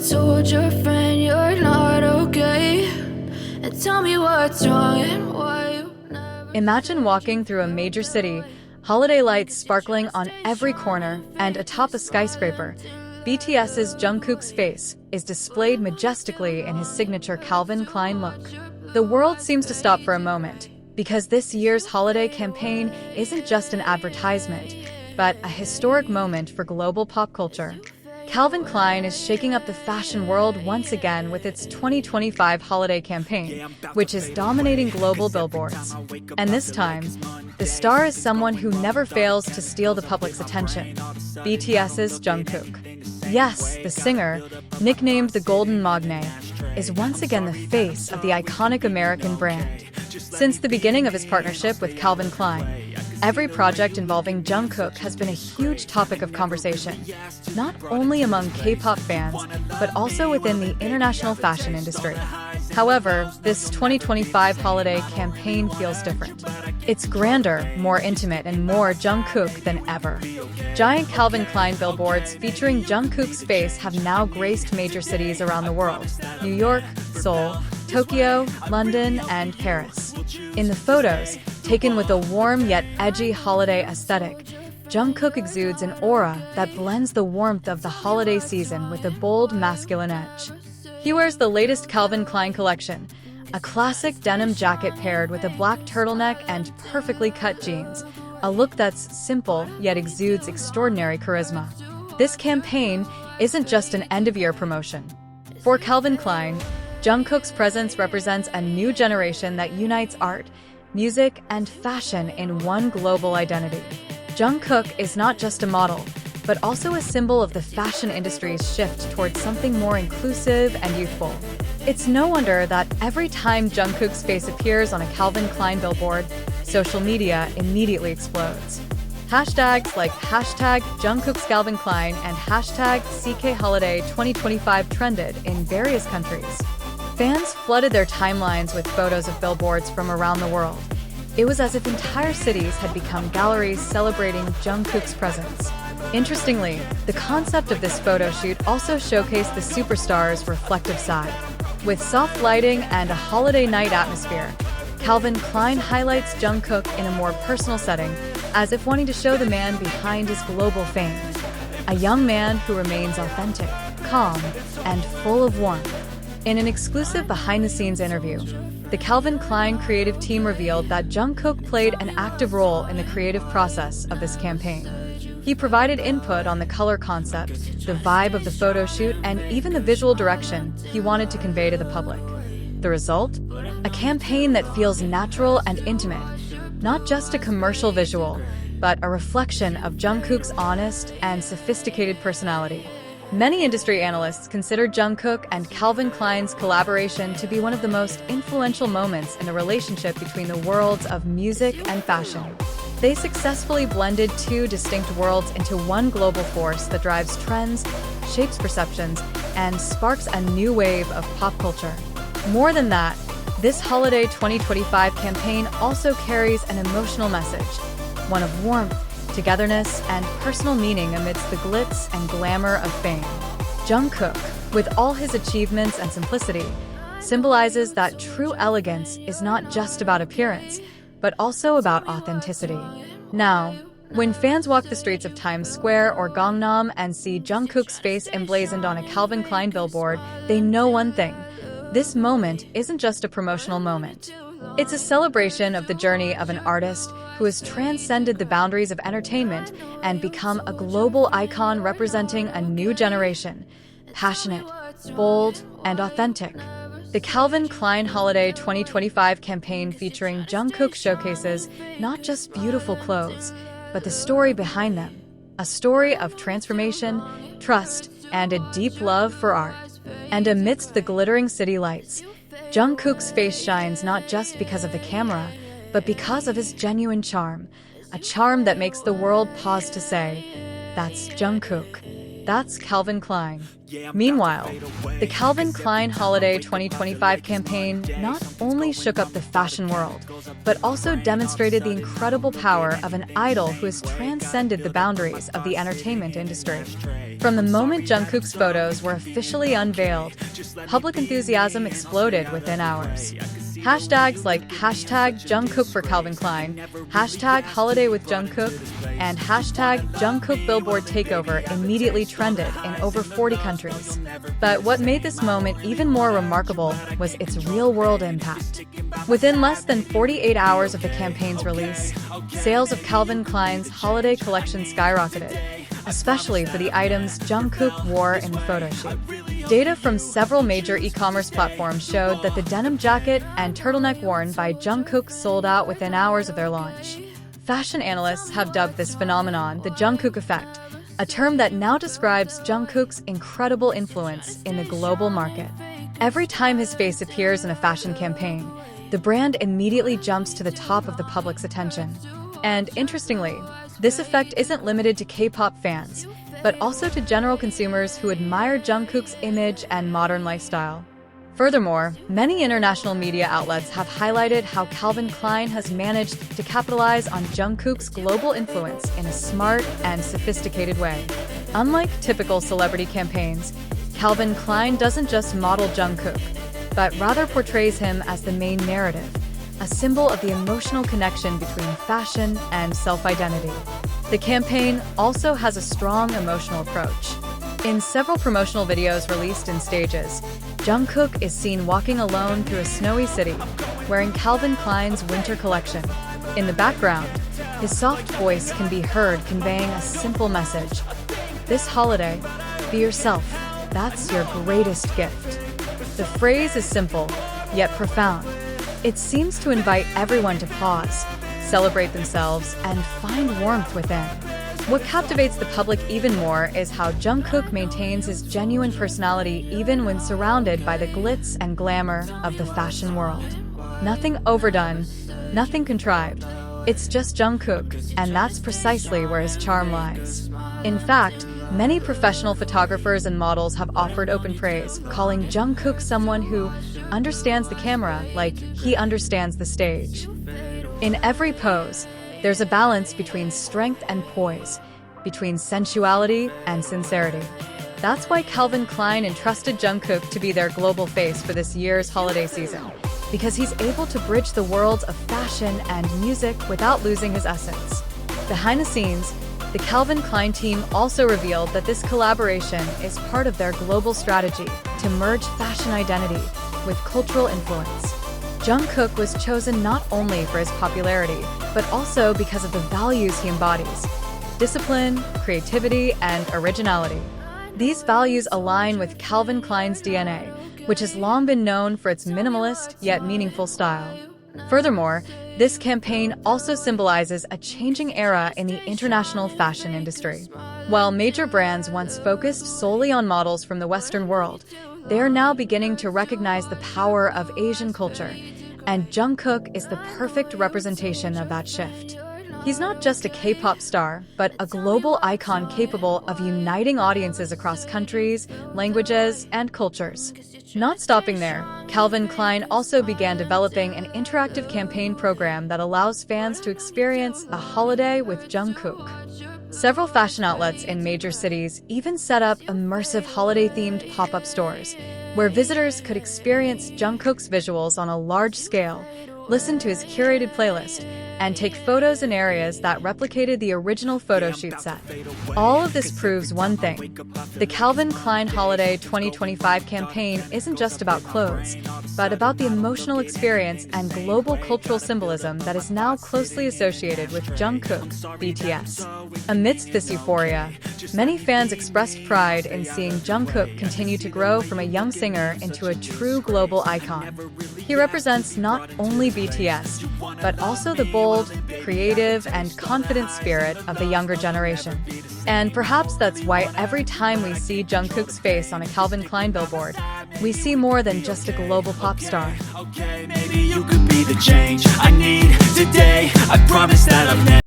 told your friend you're not okay? And tell me what's wrong and why you never. Imagine walking through a major city, holiday lights sparkling on every corner, and atop a skyscraper. BTS's Jungkook's face is displayed majestically in his signature Calvin Klein look. The world seems to stop for a moment, because this year's holiday campaign isn't just an advertisement, but a historic moment for global pop culture. Calvin Klein is shaking up the fashion world once again with its 2025 holiday campaign, which is dominating global billboards. And this time, the star is someone who never fails to steal the public's attention: BTS's Jungkook. Yes, the singer, nicknamed the Golden Magne, is once again the face of the iconic American brand. Since the beginning of his partnership with Calvin Klein, every project involving Jungkook has been a huge topic of conversation, not only among K-pop fans, but also within the international fashion industry. However, this 2025 holiday campaign feels different. It's grander, more intimate, and more Jungkook than ever. Giant Calvin Klein billboards featuring Jungkook's face have now graced major cities around the world: New York, Seoul, Tokyo, London, and Paris. In the photos, taken with a warm yet edgy holiday aesthetic, Jungkook exudes an aura that blends the warmth of the holiday season with a bold masculine edge. He wears the latest Calvin Klein collection, a classic denim jacket paired with a black turtleneck and perfectly cut jeans, a look that's simple yet exudes extraordinary charisma. This campaign isn't just an end-of-year promotion. For Calvin Klein, Jungkook's presence represents a new generation that unites art, music, and fashion in one global identity. Jungkook is not just a model, but also a symbol of the fashion industry's shift towards something more inclusive and youthful. It's no wonder that every time Jungkook's face appears on a Calvin Klein billboard, social media immediately explodes. Hashtags like #Jungkook's Calvin Klein and #CKHoliday2025 trended in various countries. Fans flooded their timelines with photos of billboards from around the world. It was as if entire cities had become galleries celebrating Jungkook's presence. Interestingly, the concept of this photo shoot also showcased the superstar's reflective side. With soft lighting and a holiday night atmosphere, Calvin Klein highlights Jungkook in a more personal setting, as if wanting to show the man behind his global fame. A young man who remains authentic, calm, and full of warmth. In an exclusive behind-the-scenes interview, the Calvin Klein creative team revealed that Jungkook played an active role in the creative process of this campaign. He provided input on the color concept, the vibe of the photo shoot, and even the visual direction he wanted to convey to the public. The result? A campaign that feels natural and intimate, not just a commercial visual, but a reflection of Jungkook's honest and sophisticated personality. Many industry analysts consider Jungkook and Calvin Klein's collaboration to be one of the most influential moments in the relationship between the worlds of music and fashion. They successfully blended two distinct worlds into one global force that drives trends, shapes perceptions, and sparks a new wave of pop culture. More than that, this holiday 2025 campaign also carries an emotional message, one of warmth, togetherness, and personal meaning amidst the glitz and glamour of fame. Jungkook, with all his achievements and simplicity, symbolizes that true elegance is not just about appearance, but also about authenticity. Now, when fans walk the streets of Times Square or Gangnam and see Jungkook's face emblazoned on a Calvin Klein billboard, they know one thing: this moment isn't just a promotional moment. It's a celebration of the journey of an artist who has transcended the boundaries of entertainment and become a global icon representing a new generation, passionate, bold, and authentic. The Calvin Klein Holiday 2025 campaign featuring Jungkook showcases not just beautiful clothes, but the story behind them, a story of transformation, trust, and a deep love for art. And amidst the glittering city lights, Jungkook's face shines not just because of the camera, but because of his genuine charm, a charm that makes the world pause to say, "That's Jungkook." That's Calvin Klein. Meanwhile, the Calvin Klein Holiday 2025 campaign not only shook up the fashion world, but also demonstrated the incredible power of an idol who has transcended the boundaries of the entertainment industry. From the moment Jungkook's photos were officially unveiled, public enthusiasm exploded within hours. Hashtags like hashtag Jungkook for Calvin Klein, hashtag Holiday with Jungkook, and hashtag Jungkook Billboard Takeover immediately trended in over 40 countries. But what made this moment even more remarkable was its real-world impact. Within less than 48 hours of the campaign's release, sales of Calvin Klein's holiday collection skyrocketed, especially for the items Jungkook wore in the photoshoot. Data from several major e-commerce platforms showed that the denim jacket and turtleneck worn by Jungkook sold out within hours of their launch. Fashion analysts have dubbed this phenomenon the Jungkook effect, a term that now describes Jungkook's incredible influence in the global market. Every time his face appears in a fashion campaign, the brand immediately jumps to the top of the public's attention. And interestingly, this effect isn't limited to K-pop fans, but also to general consumers who admire Jungkook's image and modern lifestyle. Furthermore, many international media outlets have highlighted how Calvin Klein has managed to capitalize on Jungkook's global influence in a smart and sophisticated way. Unlike typical celebrity campaigns, Calvin Klein doesn't just model Jungkook, but rather portrays him as the main narrative, a symbol of the emotional connection between fashion and self-identity. The campaign also has a strong emotional approach. In several promotional videos released in stages, Jungkook is seen walking alone through a snowy city, wearing Calvin Klein's winter collection. In the background, his soft voice can be heard conveying a simple message. This holiday, be yourself. That's your greatest gift. The phrase is simple, yet profound. It seems to invite everyone to pause, celebrate themselves, and find warmth within. What captivates the public even more is how Jungkook maintains his genuine personality even when surrounded by the glitz and glamour of the fashion world. Nothing overdone, nothing contrived. It's just Jungkook, and that's precisely where his charm lies. In fact, many professional photographers and models have offered open praise, calling Jungkook someone who understands the camera like he understands the stage. In every pose, there's a balance between strength and poise, between sensuality and sincerity. That's why Calvin Klein entrusted Jungkook to be their global face for this year's holiday season, because he's able to bridge the worlds of fashion and music without losing his essence. Behind the scenes, the Calvin Klein team also revealed that this collaboration is part of their global strategy to merge fashion identity with cultural influence. Jungkook was chosen not only for his popularity, but also because of the values he embodies: discipline, creativity, and originality. These values align with Calvin Klein's DNA, which has long been known for its minimalist yet meaningful style. Furthermore, this campaign also symbolizes a changing era in the international fashion industry. While major brands once focused solely on models from the Western world, they are now beginning to recognize the power of Asian culture, and Jungkook is the perfect representation of that shift. He's not just a K-pop star, but a global icon capable of uniting audiences across countries, languages, and cultures. Not stopping there, Calvin Klein also began developing an interactive campaign program that allows fans to experience a holiday with Jungkook. Several fashion outlets in major cities even set up immersive holiday-themed pop-up stores, where visitors could experience Jungkook's visuals on a large scale, listen to his curated playlist, and take photos in areas that replicated the original photoshoot set. All of this proves one thing: the Calvin Klein Holiday 2025 campaign isn't just about clothes, but about the emotional experience and global cultural symbolism that is now closely associated with Jungkook, BTS. Amidst this euphoria, many fans expressed pride in seeing Jungkook continue to grow from a young singer into a true global icon. He represents not only BTS, but also the bold, creative, and confident spirit of the younger generation. And perhaps that's why every time we see Jungkook's face on a Calvin Klein billboard, we see more than just a global pop star. Okay, maybe you could be the change I need today. I promise that I've never